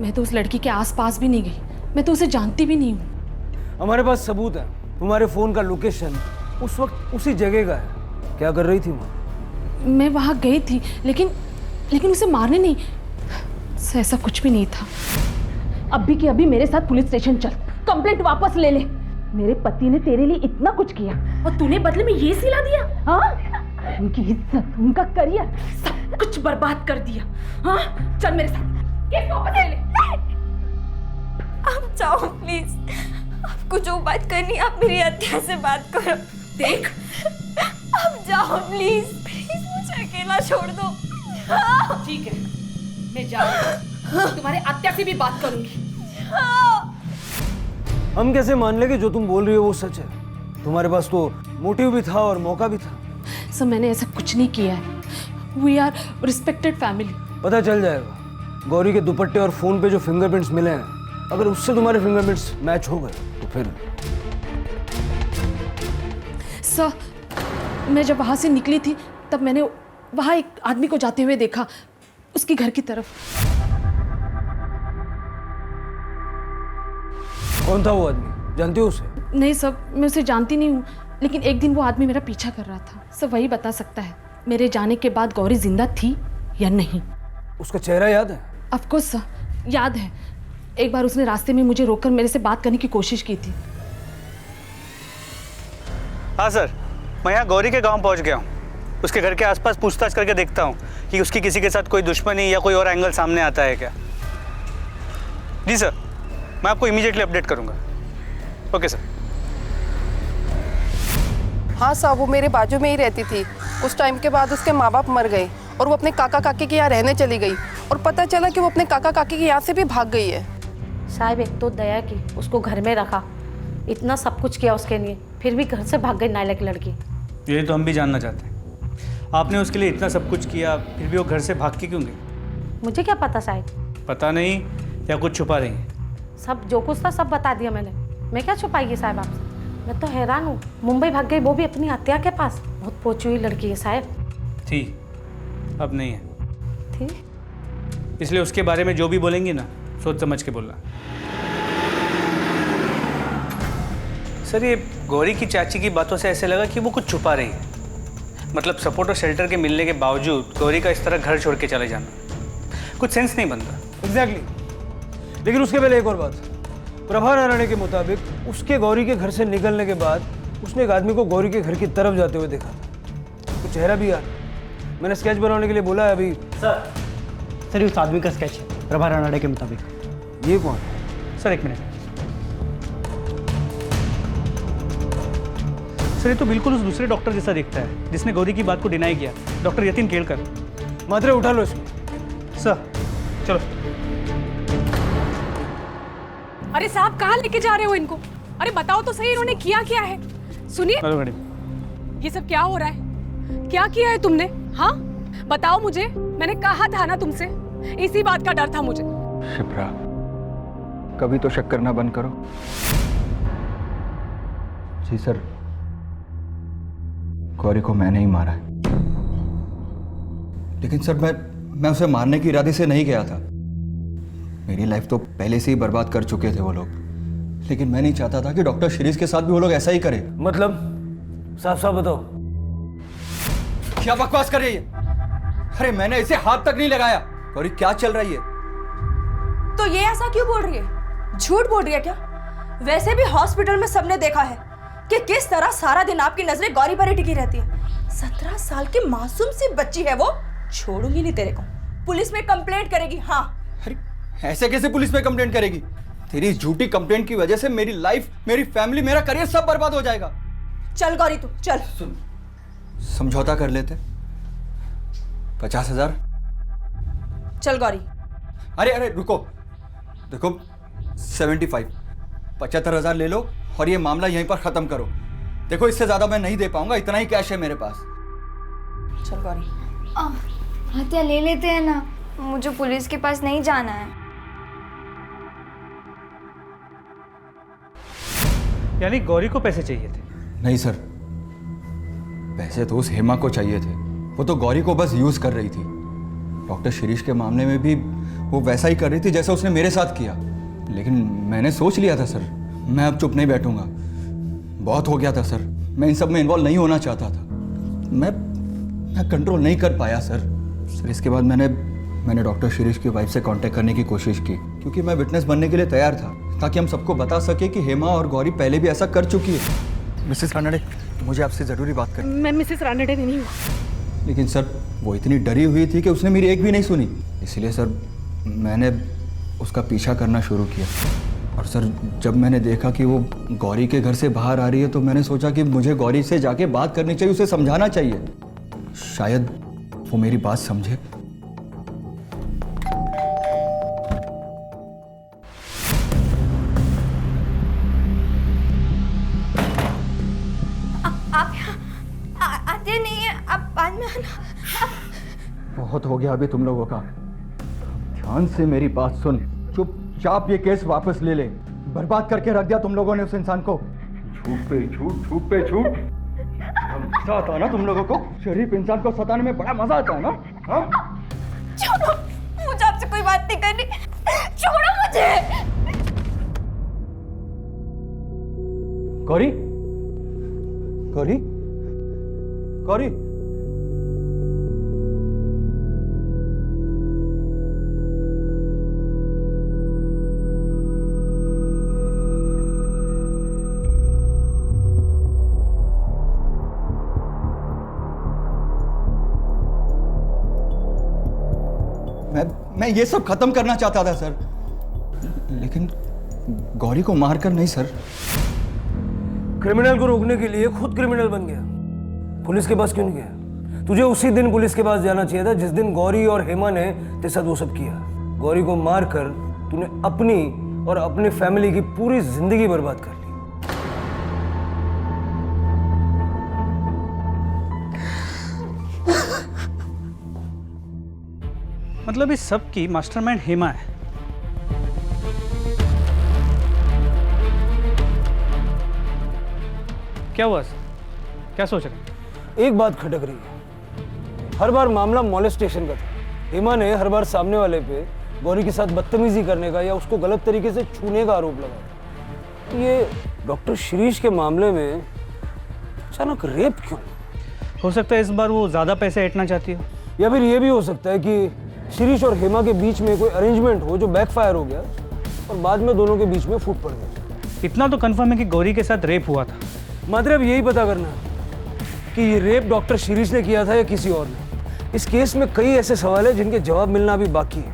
मैं तो उस लड़की के आसपास भी नहीं गई, मैं तो उसे जानती भी नहीं हूँ। हमारे पास सबूत है, तुम्हारे फोन का लोकेशन उस वक्त उसी जगह का है। क्या कर रही थी वो? मैं वहाँ गई थी, लेकिन उसे मारने नहीं, ऐसा कुछ भी नहीं था। अभी के अभी मेरे साथ पुलिस स्टेशन चल, कंप्लेंट वापस ले ले। मेरे पति ने तेरे लिए इतना कुछ किया और तूने बदले में ये सिला दिया? हाँ, उनकी इज्जत, उनका करियर, सब कुछ बर्बाद कर दिया। हाँ, चल मेरे साथ, केस वापस ले ले। आप जाओ प्लीज, आपको जो बात करनी आप मेरी हत्या से बात करो। देख, आप जाओ प्लीज, प्लीज मुझे अकेला छोड़ दो। ठीक है, मैं जा रही हूँ, तुम्हारे आत्या से भी बात करूंगी। हम कैसे मान लेंगे जो तुम बोल रही हो वो सच है? तुम्हारे पास तो मोटिव भी था और मौका भी था। सर मैंने ऐसा कुछ नहीं किया है, वी आर रिस्पेक्टेड फैमिली। पता चल जाएगा। गौरी के दुपट्टे और फोन पे जो फिंगरप्रिंट्स मिले हैं, अगर उससे तुम्हारे फिंगरप्रिंट्स मैच हो गए तो फिर। सर मैं जब वहां से निकली थी तब मैंने वहां एक आदमी को जाते हुए देखा, उसकी घर की तरफ। कौन था वो आदमी? जानती हो उसे? नहीं सर, मैं उसे जानती नहीं हूँ, लेकिन एक दिन वो आदमी मेरा पीछा कर रहा था। सर वही बता सकता है मेरे जाने के बाद गौरी जिंदा थी या नहीं। उसका चेहरा याद है? ऑफ कोर्स सर, याद है। एक बार उसने रास्ते में मुझे रोककर मेरे से बात करने की कोशिश की थी। हाँ सर, मैं यहाँ गौरी के गांव पहुँच गया हूँ। उसके घर के आसपास पूछताछ करके देखता हूँ कि उसकी किसी के साथ कोई दुश्मनी या कोई और एंगल सामने आता है क्या। जी सर, मैं आपको इमीडिएटली अपडेट करूँगा। Okay sir. हाँ साहब, वो मेरे बाजू में ही रहती थी। कुछ टाइम के बाद उसके माँ बाप मर गए और वो अपने काका काकी के यहाँ रहने चली गई, और पता चला कि वो अपने काका काकी के यहाँ से भी भाग गई है। साहब एक तो दया की, उसको घर में रखा, इतना सब कुछ किया उसके लिए, फिर भी घर से भाग गई नालायक लड़की। ये तो हम भी जानना चाहते हैं, आपने उसके लिए इतना सब कुछ किया फिर भी वो घर से भाग के क्यों गई? मुझे क्या पता साहब। पता नहीं या कुछ छुपा रही हैं? सब जो कुछ था सब बता दिया मैंने, मैं क्या छुपाएगी साहब आपसे। मैं तो हैरान हूँ, मुंबई भाग गई, वो भी अपनी हत्या के पास। बहुत पहुंची हुई लड़की है साहब। थी, अब नहीं है। थी? इसलिए उसके बारे में जो भी बोलेंगी ना, सोच समझ के बोलना। सर ये गौरी की चाची की बातों से ऐसे लगा कि वो कुछ छुपा रही है। मतलब सपोर्ट और शेल्टर के मिलने के बावजूद गौरी का इस तरह घर छोड़ के चले जाना कुछ सेंस नहीं बनता। एग्जैक्टली। लेकिन उसके पहले एक और बात, प्रभा रानाडे के मुताबिक उसके गौरी के घर से निकलने के बाद उसने एक आदमी को गौरी के घर की तरफ जाते हुए देखा था। कुछ चेहरा भी यार, मैंने स्केच बनाने के लिए बोला है अभी। सर ये उस आदमी का स्केच है प्रभा रानाडे के मुताबिक। ये कौन? सर एक मिनट। सर ये तो बिल्कुल उस दूसरे डॉक्टर जैसा दिखता है जिसने गौरी की बात को डिनाई किया, डॉक्टर यतीन केलकर। मात्रे उठा लो इसको। सर चलो। अरे साहब कहाँ लेके जा रहे हो इनको? अरे बताओ तो सही, इन्होंने किया क्या है? सुनिए, हेलो मैडम। ये सब क्या हो रहा है? क्या किया है तुमने? हाँ बताओ मुझे, मैंने कहा था ना तुमसे, इसी बात का डर था मुझे। शिप्रा, कभी तो शक करना बंद करो। जी सर, गौरी को मैंने ही मारा है, लेकिन सर मैं उसे मारने के इरादे से नहीं गया था। मेरी लाइफ तो पहले से ही बर्बाद कर चुके थे वो लोग, लेकिन मैं नहीं चाहता था कि डॉक्टर शिरीष के साथ भी वो लोग ऐसा ही करें। मतलब साफ साफ बताओ। क्या बकवास कर रही है? अरे मैंने इसे हाथ तक नहीं लगाया। गौरी क्या चल रही है? तो ये ऐसा क्यों बोल रही है? झूठ बोल रही है क्या? वैसे भी हॉस्पिटल में सबने देखा है कि किस तरह सारा दिन आपकी नजरें गौरी पर ही टिकी रहती है। 17 साल की मासूम सी बच्ची है वो। छोड़ूंगी नहीं तेरे को। पुलिस में कंप्लेंट करेगी। हाँ। अरे ऐसे कैसे पुलिस में कंप्लेंट करेगी? तेरी झूठी कंप्लेंट की वजह से मेरी लाइफ, मेरी फैमिली, मेरा करियर सब बर्बाद हो जाएगा। चल गौरी तू चल। समझौता कर लेते। 50,000। चल गौरी। अरे अरे रुको, देखो 75, 75,000 ले लो और ये मामला यहीं पर खत्म करो। देखो इससे ज्यादा मैं नहीं दे पाऊंगा, इतना ही कैश है मेरे पास। चल गौरी। हत्या ले लेते हैं ना, मुझे पुलिस के पास नहीं जाना है। यानी गौरी को पैसे चाहिए थे? नहीं सर, पैसे तो उस हेमा को चाहिए थे। वो तो गौरी को बस यूज कर रही थी। डॉक्टर शिरीष के मामले में भी वो वैसा ही कर रही थी जैसा उसने मेरे साथ किया। लेकिन मैंने सोच लिया था सर, मैं अब चुप नहीं बैठूंगा। बहुत हो गया था सर, मैं इन सब में इन्वॉल्व नहीं होना चाहता था। मैं कंट्रोल नहीं कर पाया सर। इसके बाद मैंने डॉक्टर शिरीष की वाइफ से कांटेक्ट करने की कोशिश की, क्योंकि मैं विटनेस बनने के लिए तैयार था, ताकि हम सबको बता सके कि हेमा और गौरी पहले भी ऐसा कर चुकी है। मिसेस रानडे, मुझे आपसे ज़रूरी बात करनी। मैं मिसेस रानडे नहीं हूँ। लेकिन सर वो इतनी डरी हुई थी कि उसने मेरी एक भी नहीं सुनी। इसलिए सर मैंने उसका पीछा करना शुरू किया। और सर जब मैंने देखा कि वो गौरी के घर से बाहर आ रही है, तो मैंने सोचा कि मुझे गौरी से जाके बात करनी चाहिए, उसे समझाना चाहिए। शायद वो मेरी बात समझे। आप आते नहीं है, आप बाद में आना। बहुत हो गया अभी तुम लोगों का। ध्यान से मेरी बात सुन, चुपचाप ये केस वापस ले ले। बर्बाद करके रख दिया तुम लोगों ने उस इंसान को। झूठ पे झूठ, झूठ पे झूठ। मजा आता है ना तुम लोगों को? शरीफ इंसान को सताने में बड़ा मजा आता है ना? हाँ? छोड़ो, मुझे आपसे कोई बात नहीं करनी। छोड़ो मुझे। गौरी, गौरी, गौरी। मैं ये सब खत्म करना चाहता था सर, लेकिन गौरी को मारकर नहीं सर। क्रिमिनल को रोकने के लिए खुद क्रिमिनल बन गया। पुलिस के पास क्यों नहीं गया? तुझे उसी दिन पुलिस के पास जाना चाहिए था जिस दिन गौरी और हेमा ने तेरे साथ वो सब किया। गौरी को मारकर तूने अपनी और अपनी फैमिली की पूरी जिंदगी बर्बाद कर ली। मतलब इस सब की मास्टरमाइंड हेमा है? क्या हुआ सर? क्या सोच रहे हैं? एक बात खटक रही है। हर बार मामला मॉलेस्टेशन का था। हेमा ने हर बार सामने वाले पे गौरी के साथ बदतमीजी करने का या उसको गलत तरीके से छूने का आरोप लगाया। ये डॉक्टर शिरीष के मामले में अचानक रेप क्यों? हो सकता है इस बार वो ज्यादा पैसे ऐंठना चाहती हो, या फिर ये भी हो सकता है कि शिरीष और हेमा के बीच में कोई अरेंजमेंट हो जो बैकफायर हो गया और बाद में दोनों के बीच में फूट पड़ गई। इतना तो कंफर्म है कि गौरी के साथ रेप हुआ था। मतलब यही पता करना है कि ये रेप डॉक्टर शिरीष ने किया था या किसी और ने। इस केस में कई ऐसे सवाल हैं जिनके जवाब मिलना अभी बाकी है,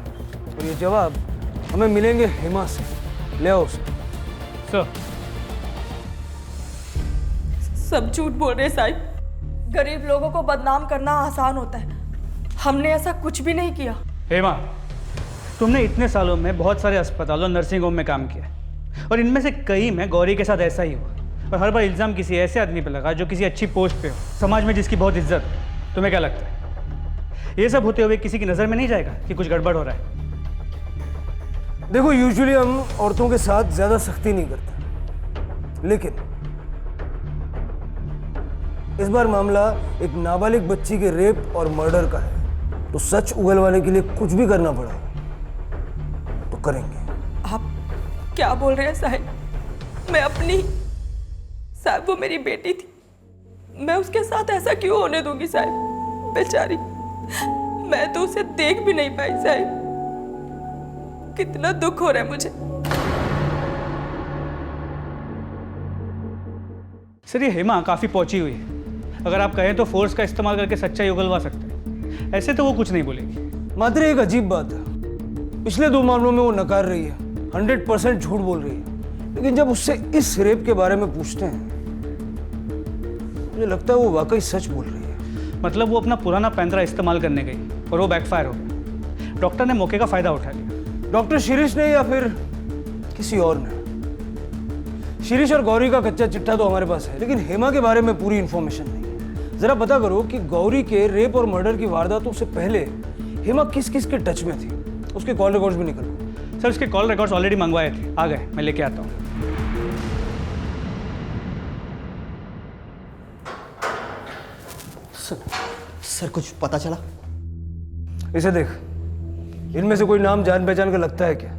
और ये जवाब हमें मिलेंगे हेमा से। ले आओ उसे। सर सब झूठ बोल रहे साहिब। गरीब लोगों को बदनाम करना आसान होता है। हमने ऐसा कुछ भी नहीं किया। हेमा, तुमने इतने सालों में बहुत सारे अस्पतालों, नर्सिंग होम में काम किया, और इनमें से कई में गौरी के साथ ऐसा ही हुआ। और हर बार इल्ज़ाम किसी ऐसे आदमी पे लगा जो किसी अच्छी पोस्ट पे हो, समाज में जिसकी बहुत इज्जत हो। तुम्हें क्या लगता है ये सब होते हुए किसी की नज़र में नहीं जाएगा कि कुछ गड़बड़ हो रहा है? देखो, यूजुअली हम औरतों के साथ ज़्यादा सख्ती नहीं करते, लेकिन इस बार मामला एक नाबालिग बच्ची के रेप और मर्डर का है। तो सच उगलवाने के लिए कुछ भी करना पड़ा तो करेंगे। आप क्या बोल रहे हैं साहिब? मैं अपनी साहिब, वो मेरी बेटी थी, मैं उसके साथ ऐसा क्यों होने दूंगी साहिब? बेचारी, मैं तो उसे देख भी नहीं पाई साहिब। कितना दुख हो रहा है मुझे। सर ये हेमा काफ़ी पहुंची हुई है, अगर आप कहें तो फोर्स का इस्तेमाल करके सच्चाई उगलवा सकते हैं। ऐसे तो वो कुछ नहीं बोलेगी। मात्र एक अजीब बात है, पिछले 2 मामलों में वो नकार रही है, 100% झूठ बोल रही है, लेकिन जब उससे इस रेप के बारे में पूछते हैं मुझे लगता है वो वाकई सच बोल रही है। मतलब वो अपना पुराना पैंतरा इस्तेमाल करने गई और वो बैकफायर हो गया। डॉक्टर ने मौके का फायदा उठा लिया। डॉक्टर शिरीष ने या फिर किसी और ने? शिरीष और गौरी का कच्चा चिट्ठा तो हमारे पास है, लेकिन हेमा के बारे में पूरी इंफॉर्मेशन नहीं है। जरा पता करो कि गौरी के रेप और मर्डर की वारदातों से पहले हेमा किस किस के टच में थी। उसके कॉल रिकॉर्ड्स भी निकल। सर उसके कॉल रिकॉर्ड्स ऑलरेडी मंगवाए थे, आ गए, मैं लेके आता हूँ। सर कुछ पता चला? इसे देख, इनमें से कोई नाम जान पहचान का लगता है क्या?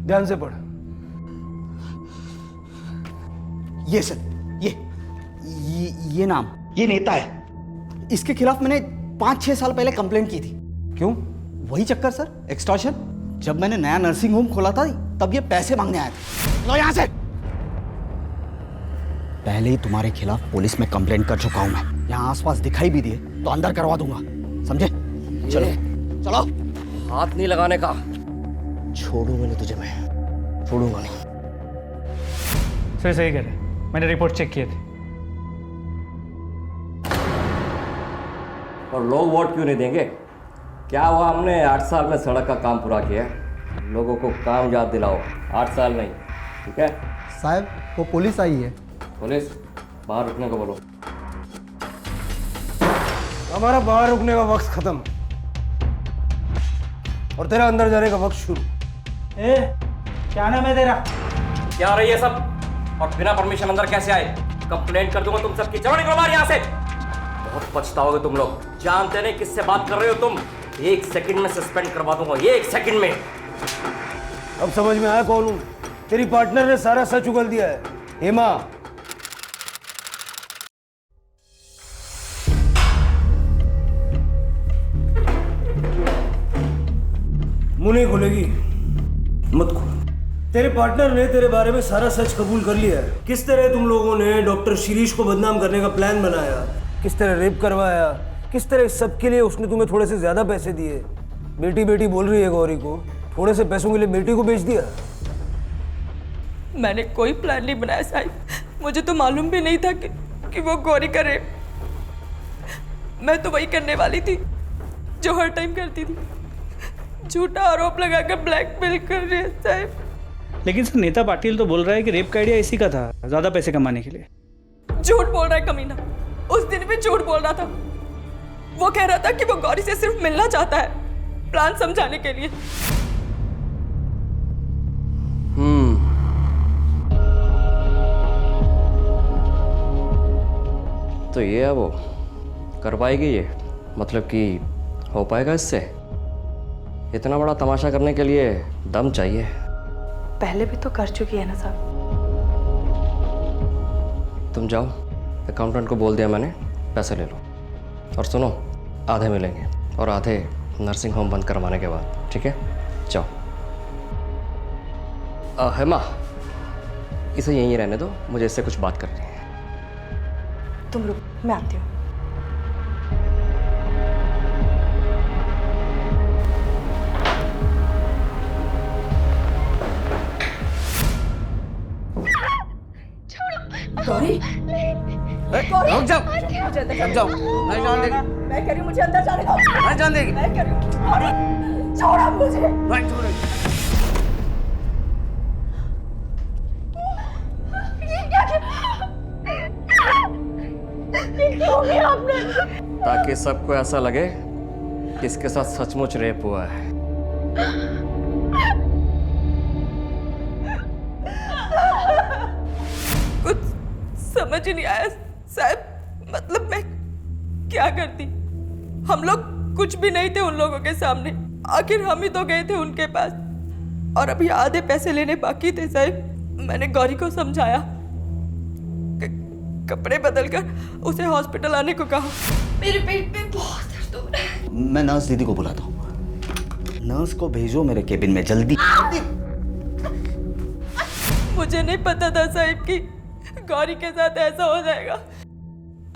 ध्यान से पढ़। ये सर, ये नाम, ये नेता है। इसके खिलाफ मैंने 5-6 साल पहले कंप्लेंट की थी। क्यों? वही चक्कर सर, एक्सटॉर्शन। जब मैंने नया नर्सिंग होम खोला था तब ये पैसे मांगने आए थे। लो यहाँ से। पहले ही तुम्हारे खिलाफ पुलिस में कंप्लेंट कर चुका हूं मैं। यहाँ आसपास दिखाई भी दिए तो अंदर करवा दूंगा, समझे? चलो चलो। हाथ नहीं लगाने का। छोड़ूंगा नहीं तुझे, मैं छोड़ूंगा नहीं। सर सही कह रहे, मैंने रिपोर्ट चेक किए थे। और लोग वोट क्यों नहीं देंगे? क्या हुआ, हमने 8 साल में सड़क का काम पूरा किया है। लोगों को काम याद दिलाओ, 8 साल नहीं, ठीक है? साहब वो पुलिस आई है। पुलिस? बाहर रुकने को बोलो। हमारा बाहर रुकने का वक्त खत्म और तेरा अंदर जाने का वक्त शुरू। क्या नाम है तेरा? क्या रही है सब? और बिना परमिशन अंदर कैसे आए? कंप्लेंट कर दूंगा तुम सबकी। चलो निकलो बाहर यहाँ से। बहुत पछताओगे तुम लोग। जानते नहीं किससे बात कर रहे हो तुम। 1 सेकंड में सस्पेंड करवा दूंगा, 1 सेकंड में। अब समझ में आया कौन हूं? तेरी पार्टनर ने सारा सच उगल दिया है, हेमा। मुंह नहीं खुलेगी, मत खोल। तेरे पार्टनर ने तेरे बारे में सारा सच कबूल कर लिया है। किस तरह तुम लोगों ने डॉक्टर शिरीष को बदनाम करने का प्लान बनाया, किस तरह रेप करवाया, किस तरह इस सब के लिए उसने तुम्हें थोड़े से ज्यादा पैसे दिए। बेटी बेटी बोल रही है गौरी को, थोड़े से पैसों के लिए बेटी को बेच दिया। मैंने कोई प्लान नहीं बनाया साहिब। मुझे तो मालूम भी नहीं था कि वो गौरी का रेप। मैं तो वही करने वाली थी जो हर टाइम करती थी, झूठा आरोप लगाकर ब्लैकमेल कर रही है साहिब। लेकिन सर नेता पाटिल तो बोल रहा है कि रेप का आइडिया इसी का था, ज्यादा पैसे कमाने के लिए। झूठ बोल रहा है कमीना, उस दिन भी झूठ बोल रहा था। वो कह रहा था कि वो गौरी से सिर्फ मिलना चाहता है, प्लान समझाने के लिए। तो ये है वो, कर पाएगी ये? मतलब कि हो पाएगा इससे? इतना बड़ा तमाशा करने के लिए दम चाहिए। पहले भी तो कर चुकी है ना साहब। तुम जाओ, अकाउंटेंट को बोल दिया मैंने, पैसे ले लो। और सुनो, आधे मिलेंगे और आधे नर्सिंग होम बंद करवाने के बाद, ठीक है? जाओ। हेमा, इसे यहीं रहने दो, मुझे इससे कुछ बात करनी है। तुम रुक, मैं आती हूँ। गौरी, रुक जाओ, रुक जाओ। नहीं जान देगी। मैं कह रही हूँ मुझे अंदर जाने दो। नहीं जान देगी। मैं कह रही हूँ गौरी, छोड़ो मुझे। नहीं छोड़ो। क्या हो गया आपने? ताकि सबको ऐसा लगे कि इसके साथ सचमुच रेप हुआ है। कुछ समझ ही नहीं आया साहब। मतलब मैं क्या करती? हम लोग कुछ भी नहीं थे उन लोगों के सामने। आखिर हम ही तो गए थे उनके पास और अभी आधे पैसे लेने बाकी थे साहब। मैंने गौरी को समझाया, कपड़े बदलकर उसे हॉस्पिटल आने को कहा। मेरे पेट में बहुत दर्द हो रहा है। मैं नर्स दीदी को बुलाता हूँ। नर्स को भेजो मेरे केबिन में जल्दी। मुझे नहीं पता था साहब कि गौरी के साथ ऐसा हो जाएगा।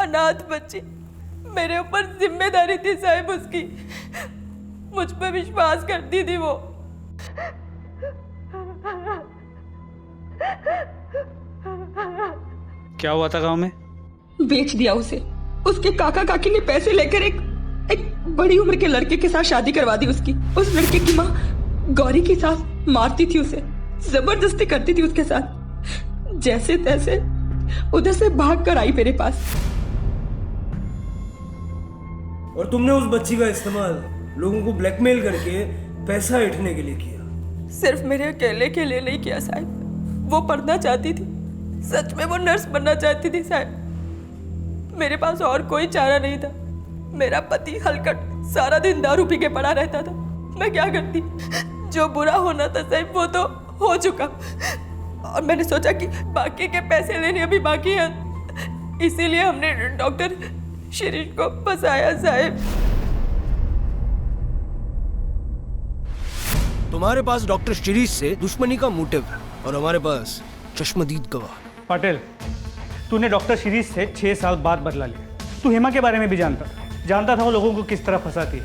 अनाथ बच्ची, मेरे ऊपर जिम्मेदारी थी साहब उसकी। मुझ पर विश्वास करती थी वो। क्या हुआ था गांव में? बेच दिया उसे। उसके काका काकी ने पैसे लेकर एक बड़ी उम्र के लड़के के साथ शादी करवा दी उसकी। उस लड़के की माँ गौरी की सास मारती थी उसे, जबरदस्ती करती थी उसके साथ। जैसे तैसे उधर से भाग कर आई मेरे पास। और तुमने उस बच्ची का इस्तेमाल लोगों को ब्लैकमेल करके पैसा ऐंठने के लिए किया। सिर्फ मेरे अकेले के लिए नहीं किया साहब। वो पढ़ना चाहती थी, सच में वो नर्स बनना चाहती थी साहब। मेरे पास और कोई चारा नहीं था। मेरा पति हलकट सारा दिन दारू पी के पड़ा रहता था। मैं क्या करती? जो बुरा होना था साहब वो तो हो चुका। और मैंने सोचा कि बाकी के पैसे लेने अभी बाकी हैं, इसीलिए हमने डॉक्टर शिरीष को फंसाया साहब। तुम्हारे पास डॉक्टर शिरीष से दुश्मनी का मोटिव है और हमारे पास चश्मदीद गवाह। पटेल, तूने डॉक्टर शिरीष से 6 साल बाद बदला लिया। तू हेमा के बारे में भी जानता था वो लोगों को किस तरह फंसाती है।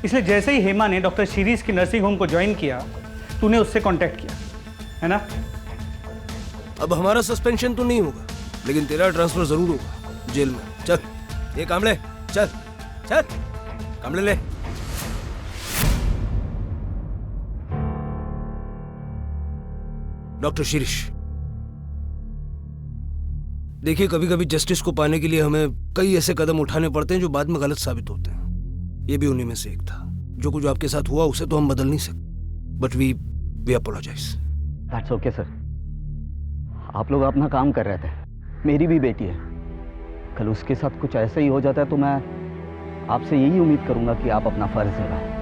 इसलिए जैसे ही हेमा ने डॉक्टर शिरीष की नर्सिंग होम को ज्वाइन किया, तूने उससे कांटेक्ट किया, है ना? अब हमारा सस्पेंशन तो नहीं होगा, लेकिन तेरा ट्रांसफर जरूर होगा जेल में। चल ये कामले, चल चल कामले ले। डॉक्टर शिरीष, देखिए कभी कभी जस्टिस को पाने के लिए हमें कई ऐसे कदम उठाने पड़ते हैं जो बाद में गलत साबित होते हैं। ये भी उन्हीं में से एक था। जो कुछ आपके साथ हुआ उसे तो हम बदल नहीं सकते, but we apologise. That's okay sir. आप लोग अपना काम कर रहे थे। मेरी भी बेटी है, कल उसके साथ कुछ ऐसा ही हो जाता है तो मैं आपसे यही उम्मीद करूंगा कि आप अपना फर्ज निभाएं।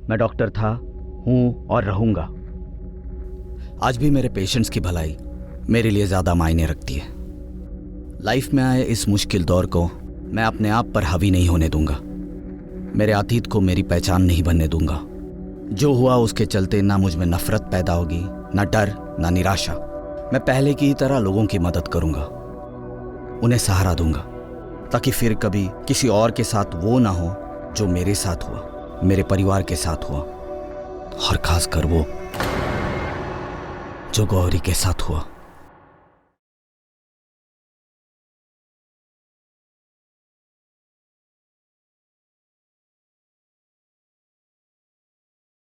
मैं डॉक्टर था, हूं और रहूंगा। आज भी मेरे पेशेंट्स की भलाई मेरे लिए ज़्यादा मायने रखती है। लाइफ में आए इस मुश्किल दौर को मैं अपने आप पर हावी नहीं होने दूंगा। मेरे अतीत को मेरी पहचान नहीं बनने दूंगा। जो हुआ उसके चलते ना मुझ में नफरत पैदा होगी, ना डर, ना निराशा। मैं पहले की ही तरह लोगों की मदद करूंगा, उन्हें सहारा दूंगा, ताकि फिर कभी किसी और के साथ वो ना हो जो मेरे साथ हुआ, मेरे परिवार के साथ हुआ, और खासकर वो जो गौरी के साथ हुआ।